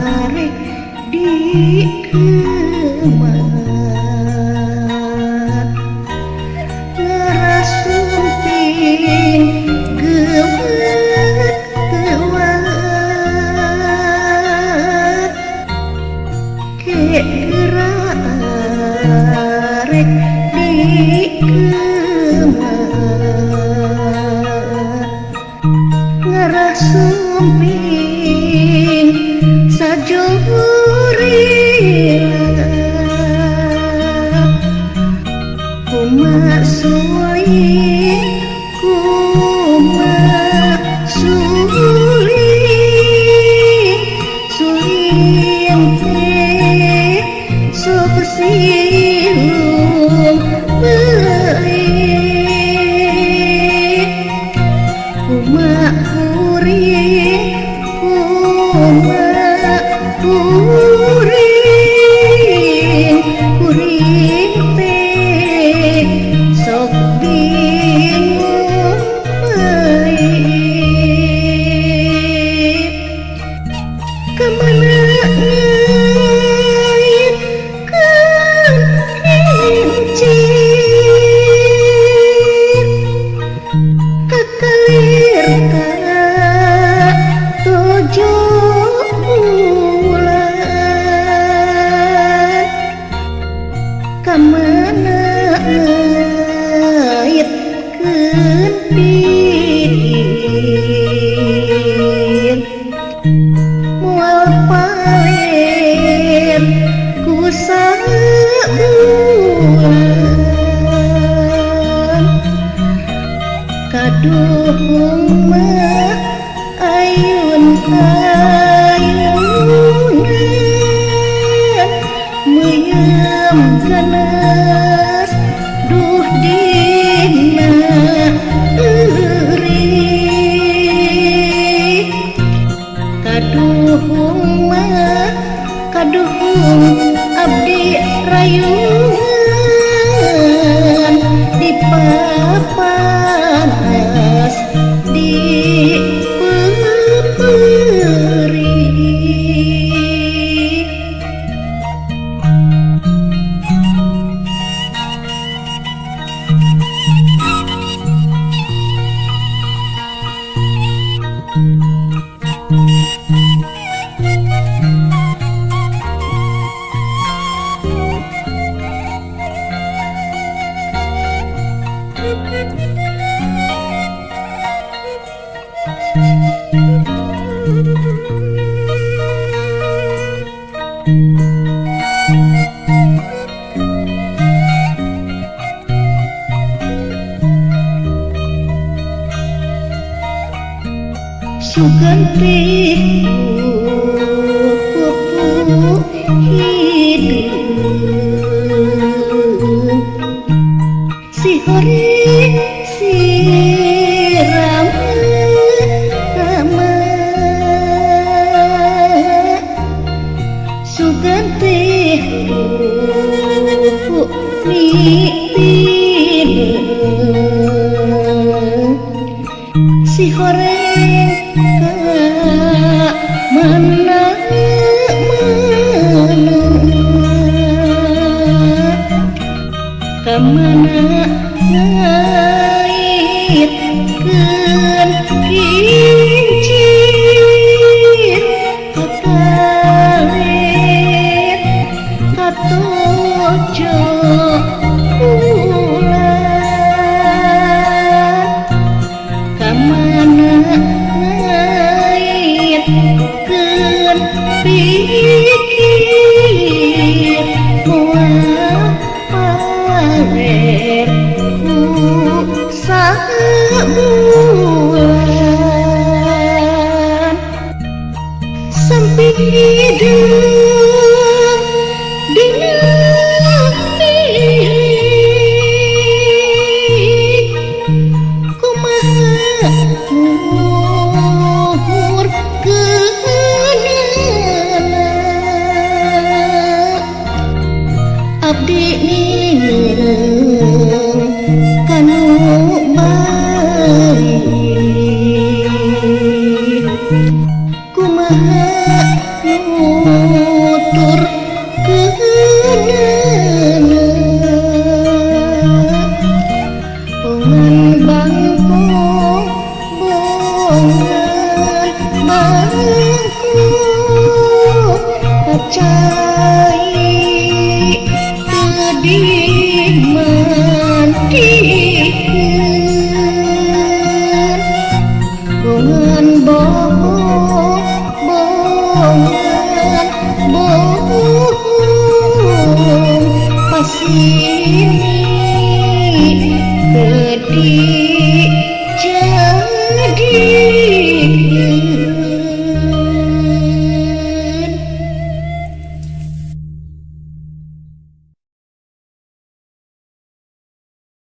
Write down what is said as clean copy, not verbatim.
Arek di kemat ngerasumping gewat arek di kemat ngerasumping sajurila kumak sulit kumak sulit suling teh sok siung balik kumak kuring kumak kuring kuring teh sok bingung baik kemana ngait kan kincir kekalir tak tujuh bulan kemana ngait kan pidir mual paler ku sabulan kaduhung mah ayun ayunan meuyem ganas duh dina eurik kaduhung mah kaduhung abdi rayungan di papanas di peperi Suganti pupu hidup si hore si rama Suganti pupu nitin si horeng mana kemana ngait keun kincir kekalir katojo bulan kemana ngait keun pikir mual paler ku sabulan sampai hidup dina pilih kumaha luhur keunana abdi nineureung kanu bari kumaha nutur keunana bongan bangkong bongan bangkong kacai teu dimanti